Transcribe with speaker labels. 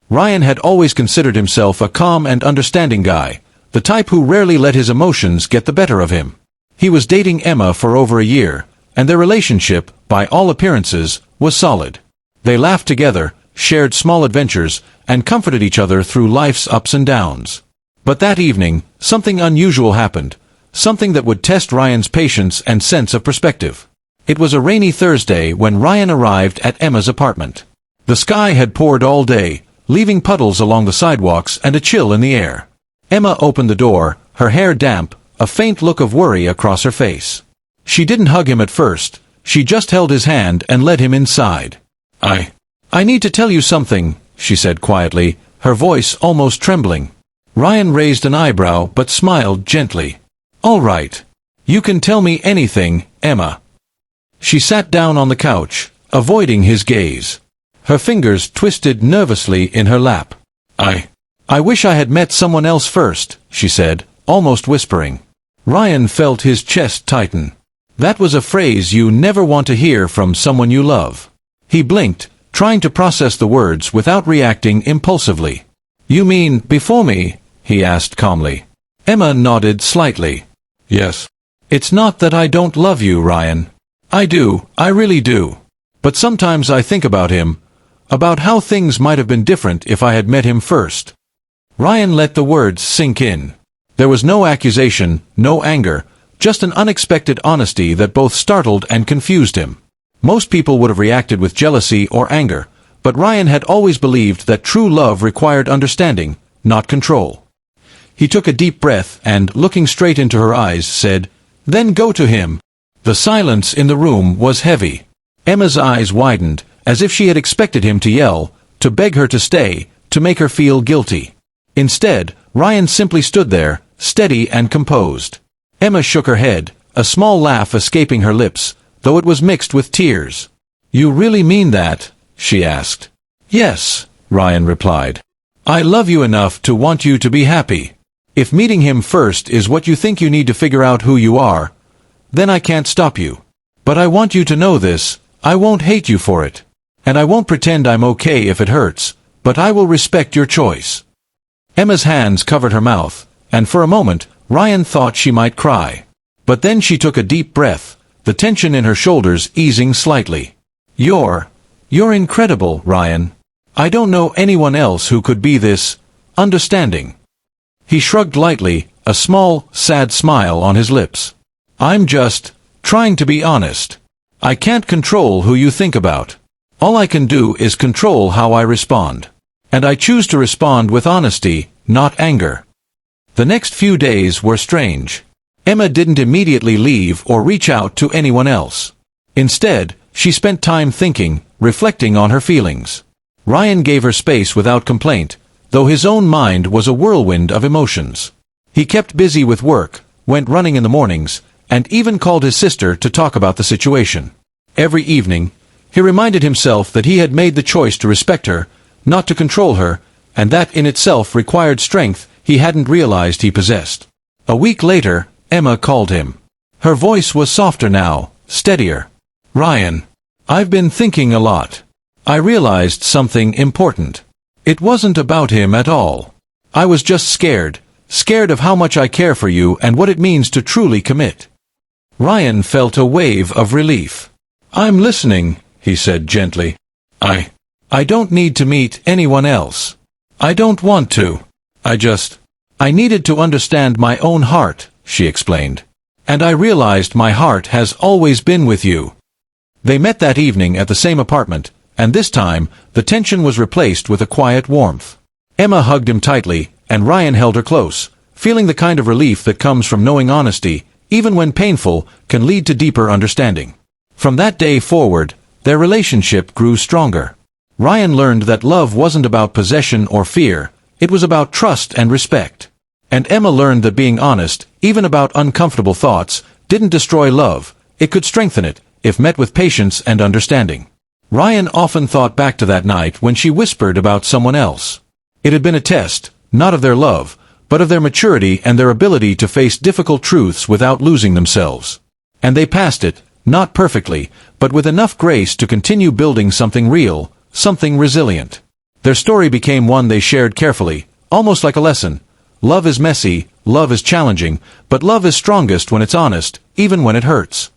Speaker 1: Ryan had always considered himself a calm and understanding guy, the type who rarely let his emotions get the better of him. He was dating Emma for over a year, and their relationship, by all appearances, was solid. They laughed together, shared small adventures, and comforted each other through life's ups and downs. But that evening, something unusual happened, something that would test Ryan's patience and sense of perspective. It was a rainy Thursday when Ryan arrived at Emma's apartment. The sky had poured all day, leaving puddles along the sidewalks and a chill in the air. Emma opened the door, her hair damp, a faint look of worry across her face. She didn't hug him at first, she just held his hand and led him inside. I need to tell you something, she said quietly, her voice almost trembling. Ryan raised an eyebrow but smiled gently. All right. You can tell me anything, Emma. She sat down on the couch, avoiding his gaze. Her fingers twisted nervously in her lap. I wish I had met someone else first, she said, almost whispering. Ryan felt his chest tighten. That was a phrase you never want to hear from someone you love. He blinked, trying to process the words without reacting impulsively. You mean, before me? He asked calmly. Emma nodded slightly. Yes. It's not that I don't love you, Ryan. I do, I really do. But sometimes I think about him, about how things might have been different if I had met him first. Ryan let the words sink in. There was no accusation, no anger, just an unexpected honesty that both startled and confused him. Most people would have reacted with jealousy or anger, but Ryan had always believed that true love required understanding, not control. He took a deep breath and, looking straight into her eyes, said, "Then go to him." The silence in the room was heavy. Emma's eyes widened, as if she had expected him to yell, to beg her to stay, to make her feel guilty. Instead, Ryan simply stood there, steady and composed. Emma shook her head, a small laugh escaping her lips, though it was mixed with tears. "You really mean that?" she asked. "Yes," Ryan replied. "I love you enough to want you to be happy. If meeting him first is what you think you need to figure out who you are, then I can't stop you. But I want you to know this, I won't hate you for it. And I won't pretend I'm okay if it hurts, but I will respect your choice." Emma's hands covered her mouth, and for a moment, Ryan thought she might cry. But then she took a deep breath, the tension in her shoulders easing slightly. You're incredible, Ryan. I don't know anyone else who could be this understanding." He shrugged lightly, a small, sad smile on his lips. "I'm just trying to be honest. I can't control who you think about. All I can do is control how I respond. And I choose to respond with honesty, not anger." The next few days were strange. Emma didn't immediately leave or reach out to anyone else. Instead, she spent time thinking, reflecting on her feelings. Ryan gave her space without complaint, though his own mind was a whirlwind of emotions. He kept busy with work, went running in the mornings, and even called his sister to talk about the situation. Every evening, he reminded himself that he had made the choice to respect her, not to control her, and that in itself required strength he hadn't realized he possessed. A week later, Emma called him. Her voice was softer now, steadier. "Ryan, I've been thinking a lot. I realized something important. It wasn't about him at all. I was just scared of how much I care for you and what it means to truly commit." Ryan felt a wave of relief. "I'm listening," he said gently. I don't need to meet anyone else. I don't want to. I needed to understand my own heart," she explained. "And I realized my heart has always been with you." They met that evening at the same apartment, and this time, the tension was replaced with a quiet warmth. Emma hugged him tightly, and Ryan held her close, feeling the kind of relief that comes from knowing honesty, even when painful, can lead to deeper understanding. From that day forward, their relationship grew stronger. Ryan learned that love wasn't about possession or fear, it was about trust and respect. And Emma learned that being honest, even about uncomfortable thoughts, didn't destroy love, it could strengthen it, if met with patience and understanding. Ryan often thought back to that night when she whispered about someone else. It had been a test, not of their love, but of their maturity and their ability to face difficult truths without losing themselves. And they passed it, not perfectly, but with enough grace to continue building something real, something resilient. Their story became one they shared carefully, almost like a lesson. Love is messy, love is challenging, but love is strongest when it's honest, even when it hurts.